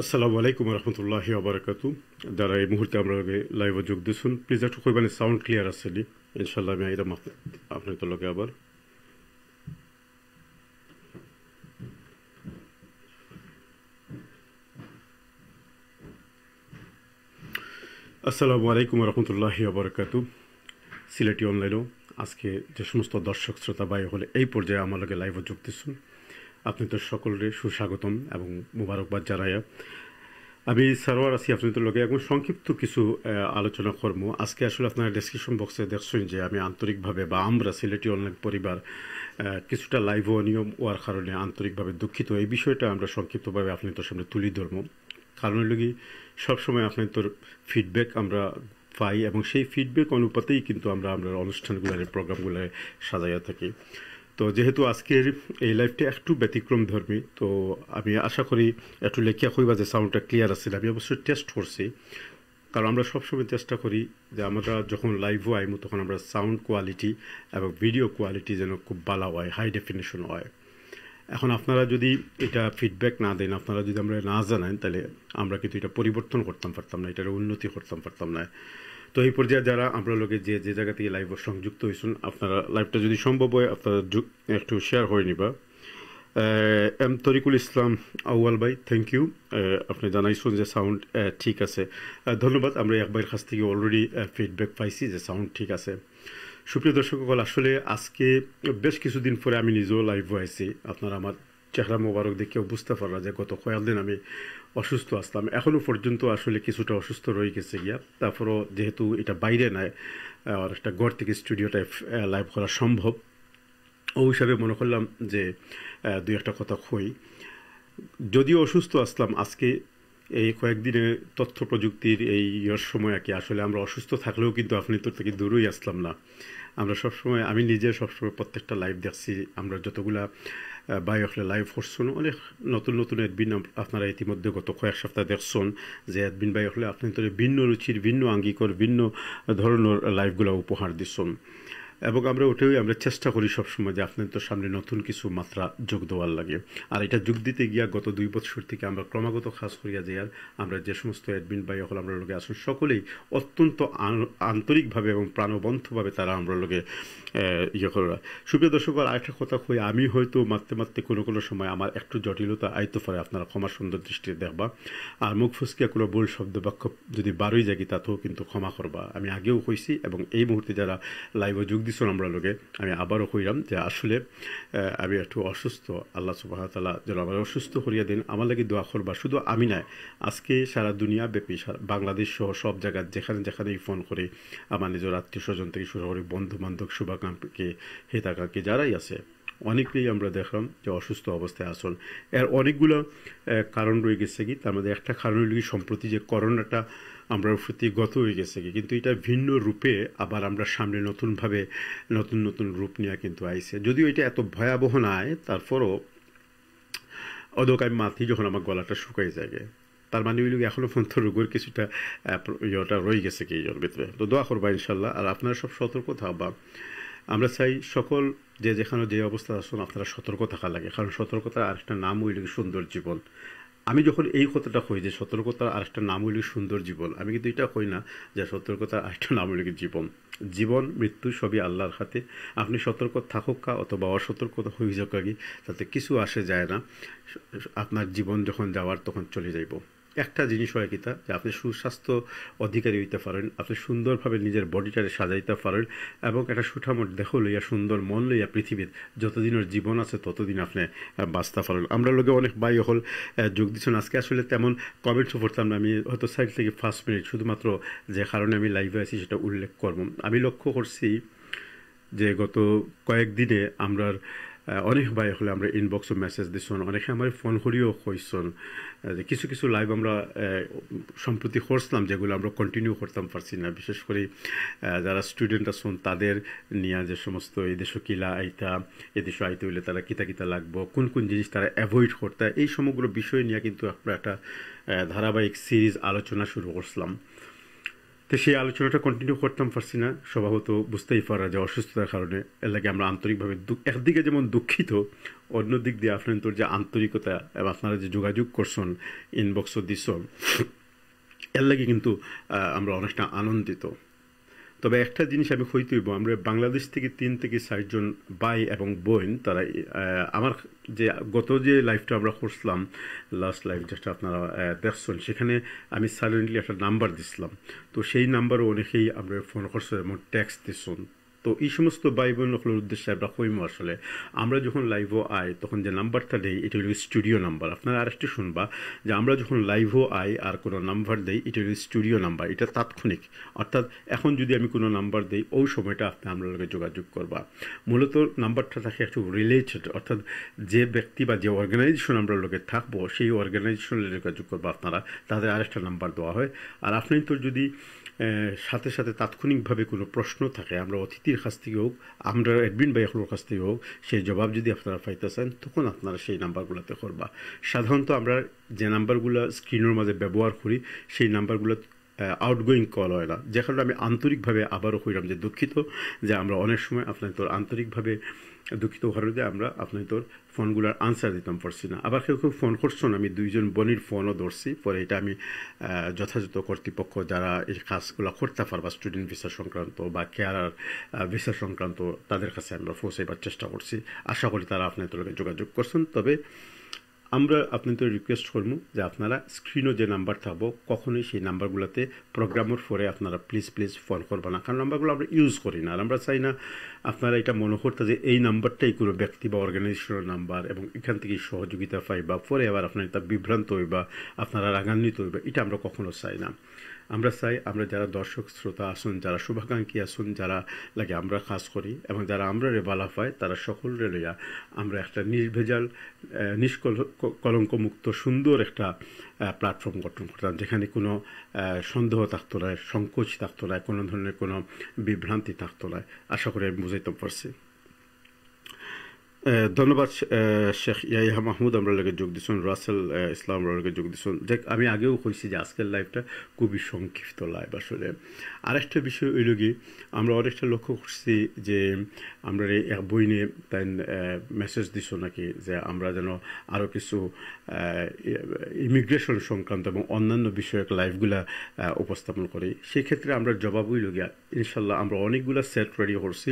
আসসালামু আলাইকুম রহমতুল্লাহি ওবরাকাতু। যারা এই মুহূর্তে আমরা লাইভে যোগ দিচ্ছেন প্লিজ একটু কইবানি সাউন্ড ক্লিয়ার আছে নি ইনশাআল্লাহ আমি আইরাম আপনার তো লগে আবার আসসালামু আলাইকুম রহমতুল্লাহি ওবরাকাতু। সিলেটি অনলাইনও আজকে যে সমস্ত দর্শক শ্রোতা ভাই হলে এই পর্যায়ে আমার লগে লাইভে যোগ দিচ্ছেন আপনি তো সকলের সুস্বাগতম এবং মুবারকবাদ জানাইয়া আমি সারোয়ার আছি আপনাদের লগে এখন সংক্ষিপ্ত কিছু আলোচনা করব। আজকে আসলে আপনারা ডেসক্রিপশন বক্সে দেখছেন যে আমি আন্তরিকভাবে বা আমরা সিলেটি অনলাইন পরিবার কিছুটা লাইভ অনিয়ম হওয়ার কারণে আন্তরিকভাবে দুঃখিত। এই বিষয়টা আমরা সংক্ষিপ্তভাবে আপনাদের সামনে তুলে ধরবো। কারণ লগি সবসময় আপনাদের ফিডব্যাক আমরা পাই এবং সেই ফিডব্যাক অনুপাতেই কিন্তু আমরা অনুষ্ঠানগুলোর প্রোগ্রামগুলো সাজাইয়া থাকি। তো যেহেতু আজকের এই লাইভটা একটু ব্যতিক্রম ধর্মী, তো আমি আশা করি একটু লেখিয়া কইবা যে সাউন্ডটা ক্লিয়ার আছে। আমি অবশ্যই টেস্ট করছি, কারণ আমরা সবসময় চেষ্টা করি যে আমরা যখন লাইভও আইমু তখন আমরা সাউন্ড কোয়ালিটি এবং ভিডিও কোয়ালিটি যেন খুব ভালো হয়, হাই ডেফিনেশন হয়। এখন আপনারা যদি এটা ফিডব্যাক না দেন, আপনারা যদি আমরা না জানান, তাহলে আমরা কিন্তু এটা পরিবর্তন করতাম পারতাম না, এটার উন্নতি করতাম পারতাম না। তো এই পর্যায়ে যারা আমরা লোকে যে যে জায়গা থেকে লাইভ সংযুক্ত হয়েছেন, আপনারা লাইভটা যদি সম্ভব হয় আপনারা একটু শেয়ার হয়ে নিবা। এম তরিকুল ইসলাম আউয়াল ভাই, থ্যাংক ইউ। আপনি জানাইছেন যে সাউন্ড ঠিক আছে, ধন্যবাদ। আমরা একবার কাছ থেকে অলরেডি ফিডব্যাক পাইছি যে সাউন্ড ঠিক আছে। সুপ্রিয় দর্শকসকল, আসলে আজকে বেশ কিছুদিন পরে আমি নিজেও লাইভ হয়েছি। আপনারা আমার চেহারা মোবারক দেখেও বুঝতে পারলাম যে গত কয়েকদিন আমি অসুস্থ আসলাম, এখনও পর্যন্ত আসলে কিছুটা অসুস্থ রয়ে গেছে গিয়া। তারপরও যেহেতু এটা বাইরে নয়, আর একটা ঘর থেকে স্টুডিওটায় লাইভ করা সম্ভব, ওই হিসাবে মনে করলাম যে দুই একটা কথা কই। যদিও অসুস্থ আসলাম আজকে এই কয়েকদিনে তথ্য প্রযুক্তির এই সময় আর কি, আসলে আমরা অসুস্থ থাকলেও কিন্তু আপনি তো থেকে দূরই আসলাম না। আমরা সবসময়, আমি নিজে সবসময় প্রত্যেকটা লাইভ দেখছি। আমরা যতগুলা বাই হলে লাইভ করছেন, অনেক নতুন নতুন এডবিন আপনারা ইতিমধ্যে গত কয়েক সপ্তাহ দেখছেন যে এডবিন বাই হলে আপনি তো ভিন্ন রুচির, ভিন্ন আঙ্গিকর, ভিন্ন ধরনের লাইভগুলো উপহার দিচ্ছেন। এবং আমরা ওটাই আমরা চেষ্টা করি সবসময় যে আপনাদের সামনে নতুন কিছু মাত্রা যোগ দেওয়ার লাগে। আর এটা যোগ দিতে গিয়া গত 2 বছর থেকে আমরা ক্রমাগত খাস করিয়া যাই। আর আমরা যে সমস্ত অ্যাডমিন বাই হল আমরা লোকে আসুন, সকলেই অত্যন্ত আন্তরিকভাবে এবং প্রাণবন্তভাবে তারা আমরা লোকে ইয়ে করা। সুপ্রিয় দর্শক, আরেকটা কথা কই, আমি হয়তো মারতে মারতে কোনো কোনো সময় আমার একটু জটিলতা আইতে পারে, আপনারা ক্ষমা সুন্দর দৃষ্টিতে দেখবা। আর মুখ ফুসকিয়া কোনো ভুল শব্দ বাক্য যদি বারোই জাগি তাতেও কিন্তু ক্ষমা করবা। আমি আগেও কইছি এবং এই মুহূর্তে যারা লাইভে যোগ দিচ্ছেন আমরা লোকে, আমি আবারও কইলাম যে আসলে আমি একটু অসুস্থ। আল্লাহ সুবহানাহু ওয়া তাআলা যেন আমার অসুস্থ করিয়া দিন, আমার লাগে দোয়া করবা। শুধু আমি নাই, আজকে সারা দুনিয়া ব্যাপী, বাংলাদেশ সহ সব জায়গায় যেখানে যেখানেই ফোন করে আমার নিজের আত্মীয় স্বজন থেকে শুরু করে বন্ধু বান্ধব, শুভাকাঙ্ক্ষী, হিতাকাঙ্ক্ষী যারাই আছে, অনেকেই আমরা দেখলাম যে অসুস্থ অবস্থায় আসন। এর অনেকগুলো কারণ রয়ে গেছে কি, তার মধ্যে একটা কারণ হল সম্প্রতি যে করোনাটা আমরা প্রতি গত হয়ে গেছে কি, কিন্তু এটা ভিন্ন রূপে আবার আমরা সামনে নতুনভাবে নতুন নতুন রূপ নিয়ে কিন্তু আইছে। যদিও এটা এত ভয়াবহ নয়, তারপরও অদক আমি মাথি যখন আমার গলাটা শুকাই যায়, তার মানে ওই লোক এখনও পর্যন্ত রোগের কিছুটা ইয়েটা রয়ে গেছে কি এর ভিতরে। তো দোয়া করবা ইনশাল্লাহ। আর আপনারা সব সতর্ক থাকবা। আমরা চাই সকল যে যেখানে যে অবস্থা আসুন আপনারা সতর্ক থাকা লাগে, কারণ সতর্কতার আরেকটা নাম হইল সুন্দর জীবন। আমি যখন এই কথাটা কই যে সতর্কতার আরেকটা নাম হইল সুন্দর জীবন, আমি কিন্তু এটা কই না যে সতর্কতার আরেকটা নাম হইল জীবন। জীবন মৃত্যু সবই আল্লাহর হাতে। আপনি সতর্ক থাকুক অথবা অসতর্কতা হয়ে যাক, তাতে কিছু আসে যায় না। আপনার জীবন যখন যাওয়ার তখন চলে যাইব। একটা জিনিস হয় কিতা, যে আপনি সুস্বাস্থ্য অধিকারী হইতে পারেন, আপনি সুন্দরভাবে নিজের বডিটারে সাজাইতে পারেন এবং একটা সুঠামর দেহ লইয়া, সুন্দর মন লইয়া পৃথিবীর যতদিনের জীবন আছে ততদিন আপনি বাঁচতে পারেন। আমরা লোকে অনেক বাই হল যোগ দিচ্ছেন। আজকে আসলে তেমন কমেন্টসও পড়তাম না, আমি হয়তো সাইড থেকে 5 মিনিট শুধুমাত্র যে কারণে আমি লাইভে আছি সেটা উল্লেখ করব। আমি লক্ষ্য করছি যে গত কয়েকদিনে আমরা অনেক ভাই হলে আমরা ইনবক্সও মেসেজ দিচ্ছেন, অনেকে আমার ফোন করিও কইছেন যে কিছু কিছু লাইভ আমরা সম্প্রতি করছিলাম যেগুলো আমরা কন্টিনিউ করতাম পারছি না। বিশেষ করে যারা স্টুডেন্ট আছেন তাদের নিয়ে যে সমস্ত এই দেশে কিলা আইতা, এদেশে আইতে হইলে তারা কিতা কিতা লাগবো, কোন কোন জিনিস তারা অ্যাভয়েড করতে, এই সমগ্র বিষয় নিয়ে কিন্তু আমরা একটা ধারাবাহিক সিরিজ আলোচনা শুরু করছিলাম। তো তো সেই আলোচনাটা কন্টিনিউ করতাম পারছি না, স্বভাবত বুঝতেই পারা যে অসুস্থতার কারণে। এর লাগে আমরা আন্তরিকভাবে একদিকে যেমন দুঃখিত, অন্য দিক দিয়ে আপনার যে আন্তরিকতা এবং আপনারা যে যোগাযোগ করছেন, ইনবক্সও দিছ, এর লাগে কিন্তু আমরা অনেকটা আনন্দিত। তবে একটা জিনিস আমি হইতেইব, আমরা বাংলাদেশ থেকে 3 থেকে 4 জন ভাই এবং বোন, তারা আমার যে গত যে লাইভটা আমরা করছিলাম, লাস্ট লাইভ যেটা আপনারা দেখছেন, সেখানে আমি সাইলেন্টলি একটা নাম্বার দিছিলাম। তো সেই নাম্বারও অনেকেই আমরা ফোন করছে এবং টেক্সট দিচ্ছেন। তো এই সমস্ত ভাই বোনগুলোর উদ্দেশ্যে আমরা কইমো, আসলে আমরা যখন লাইভও আই তখন যে নাম্বারটা দেই এটা হলো স্টুডিও নাম্বার। আপনারা আরেকটু শুনবা যে আমরা যখন লাইভও আই আর কোনো নাম্বার দেই এটা হলো স্টুডিও নাম্বার, এটা তাৎক্ষণিক। অর্থাৎ এখন যদি আমি কোনো নাম্বার দিই ওই সময়টা আপনি আমরা লগে যোগাযোগ করবা। মূলত নাম্বারটা থাকে একটু রিলেটেড, অর্থাৎ যে ব্যক্তি বা যে অর্গানাইজেশন আমরা লগে থাকবো সেই অর্গানাইজেশনের যোগাযোগ করবা আপনারা, তাদের আরেকটা নাম্বার দেওয়া হয়। আর আপনি তো যদি সাথে সাথে তাৎক্ষণিকভাবে কোনো প্রশ্ন থাকে, আমরা অতিথির কাছ থেকে হোক, আমরা অ্যাডমিন ভাইয়ের কাছ থেকে হোক, সেই জবাব যদি আপনারা পাইতেছেন তখন আপনারা সেই নাম্বারগুলোতে করবা। সাধারণত আমরা যে নাম্বারগুলো স্ক্রিনের মাঝে ব্যবহার করি সেই নাম্বারগুলো আউটগোয়িং কল হয় না, যে কারণে আমি আন্তরিকভাবে আবারও কইলাম যে দুঃখিত যে আমরা অনেক সময় আপনার তোর আন্তরিকভাবে দুঃখিত হওয়ার যে আমরা আপনার তোর ফোনগুলোর আনসার দিতাম পারছি না। আবার কেউ কেউ ফোন করছেন, আমি 2 জন বোনের ফোনও ধরছি, পরে এটা আমি যথাযথ কর্তৃপক্ষ যারা এই কাজগুলো করতে পারবা, স্টুডেন্ট ভিসা সংক্রান্ত বা কেয়ার ভিসা সংক্রান্ত, তাদের কাছে আমরা পৌঁছাইবার চেষ্টা করছি। আশা করি তারা আপনাদের লগে যোগাযোগ করছেন। তবে আমরা আপনাদের রিকোয়েস্ট করবো যে আপনারা স্ক্রিনও যে নাম্বার থাকবো কখনোই সেই নাম্বারগুলোতে প্রোগ্রামের পরে আপনারা প্লিজ ফোন করবেন না, কারণ নাম্বারগুলো আমরা ইউজ করি না। আর আমরা চাই না আপনারা এটা মনে করতে যে এই নাম্বারটাই কোনো ব্যক্তি বা অর্গানাইজেশনের নাম্বার এবং এখান থেকে সহযোগিতা পাই বা পরে আবার আপনার এটা বিভ্রান্ত হইবা, আপনারা রাগান্বিত হইবা, এটা আমরা কখনো চাই না। আমরা চাই আমরা যারা দর্শক শ্রোতা আসুন, যারা শুভাকাঙ্ক্ষী আসুন, যারা লাগে আমরা কাজ করি এবং যারা আমরা বালা পাই, তারা সকলরে লইয়া আমরা একটা নির্ভেজাল কলঙ্কমুক্ত সুন্দর একটা প্ল্যাটফর্ম গঠন করতাম, যেখানে কোনো সন্দেহ থাকতো না, সংকোচ থাকতো না, কোনো ধরনের কোনো বিভ্রান্তি থাকতো না। আশা করি আমি বুঝাইতে পারছি। ধন্যবাদ শেখ ইয়াহিয়া মাহমুদ আমরা লগে যোগ দিচ্ছেন, রাসেল ইসলাম আমরা লগে যোগ দিচ্ছেন। যে আমি আগেও কইছি যে আজকের লাইভটা খুবই সংক্ষিপ্ত লাইভ। আসলে আরেকটা বিষয় ওই লগে আমরা অনেকটা লক্ষ্য করছি যে আমরা এক বই নিয়ে তাই মেসেজ দিছ নাকি যে আমরা যেন আরও কিছু ইমিগ্রেশন সংক্রান্ত এবং অন্যান্য বিষয়ক লাইভগুলা উপস্থাপন করি। সেক্ষেত্রে আমরা জবাব ওই লগিয়া ইনশাল্লাহ আমরা অনেকগুলো সেট রেডি করছি,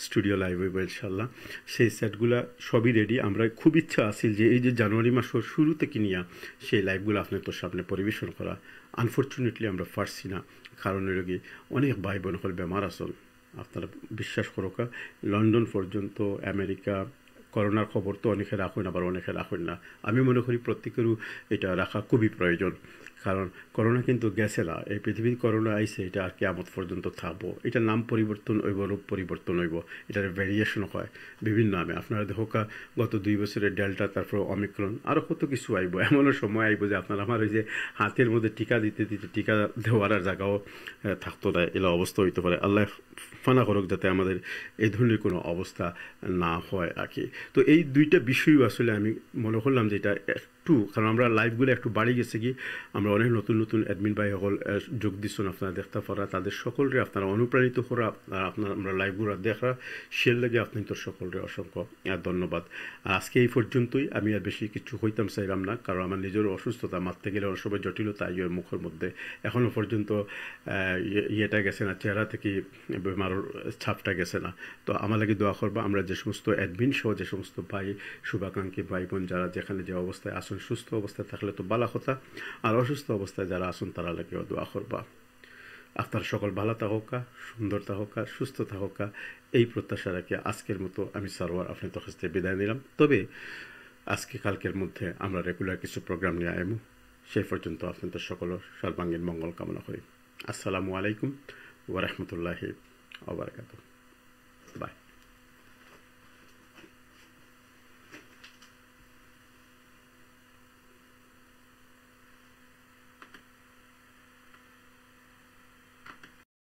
স্টুডিও লাইভ হইব ইনশাল্লাহ। সেই সেটগুলো সবই রেডি। আমরা খুব ইচ্ছা আছিল যে এই যে জানুয়ারি মাসের শুরু থেকে নিয়ে সেই লাইভগুলো আপনার তোর সামনে পরিবেশন করা। আনফর্চুনেটলি আমরা পারছি না, কারণ রোগী অনেক ভাই বোন হল বেমার আসল। আপনারা বিশ্বাস করোকা, লন্ডন পর্যন্ত, আমেরিকা, করোনার খবর তো অনেকে রাখুন, আবার অনেকে রাখুন না। আমি মনে করি প্রত্যেকেরও এটা রাখা খুবই প্রয়োজন, কারণ করোনা কিন্তু গেছে না, এই পৃথিবীর করোনা আইসে, এটা আর কিয়ামত পর্যন্ত থাকবো। এটার নাম পরিবর্তন হইব, রূপ পরিবর্তন হইব, এটার ভ্যারিয়েশন হয় বিভিন্ন নামে। আপনারা দেখোকা গত 2 বছরের ডেল্টা, তারপর অমিক্রন, আরও কত কিছু আইব। এমনও সময় আইব যে আপনার আমার ওই যে হাতের মধ্যে টিকা দিতে দিতে টিকা দেওয়ার আর জায়গাও থাকতো না, এলা অবস্থা হইতে পারে। আল্লাহ ফানা করুক যাতে আমাদের এই ধরনের কোনো অবস্থা না হয় আর কি। তো এই দুইটা বিষয়ও আসলে আমি মনে করলাম যে এটা একটু, কারণ আমরা লাইভগুলো একটু বাড়ি গেছে কি, আমরা অনেক নতুন নতুন অ্যাডমিন ভাই সকল যোগ দিচ্ছেন, আপনারা দেখতে পারা, তাদের সকলরে আপনারা অনুপ্রাণিত করা, আপনার আমরা লাইভগুলো দেখা সে লাগে আপনাদের সকলরে অসংখ্য ধন্যবাদ। আজকে এই পর্যন্তই, আমি আর বেশি কিছু হইতাম চাইলাম না, কারণ আমার নিজের অসুস্থতা, মারতে গেলে অনেক সময় জটিলতা ইয়ের মুখের মধ্যে এখনও পর্যন্ত ইয়েটা গেছে না, চেহারা থেকে বেমারের ছাপটা গেছে না। তো আমার লাগে দোয়া করবা, আমরা যে সমস্ত অ্যাডমিন সহ যে সমস্ত ভাই শুভাকাঙ্ক্ষী ভাই বোন যারা যেখানে যে অবস্থায় আসুন, সুস্থ অবস্থায় থাকলে তো বালা কথা, আর অসুস্থ অবস্থায় যারা আসুন তারা লাগেও দোয়া করবা। আপনার সকল ভালো থাকা, সুন্দর থাকা, সুস্থ থাকা, এই প্রত্যাশা রাখি আজকের মতো আমি সারোয়ার আপনার কাছ থেকে বিদায় নিলাম। তবে আজকে কালকের মধ্যে আমরা রেগুলার কিছু প্রোগ্রাম নিয়ে আইমু। সেই পর্যন্ত আপনাদের সকলের সর্বাঙ্গীন মঙ্গল কামনা করি। আসসালামু আলাইকুম ওয়া রাহমাতুল্লাহি ওয়া বারাকাতুহু।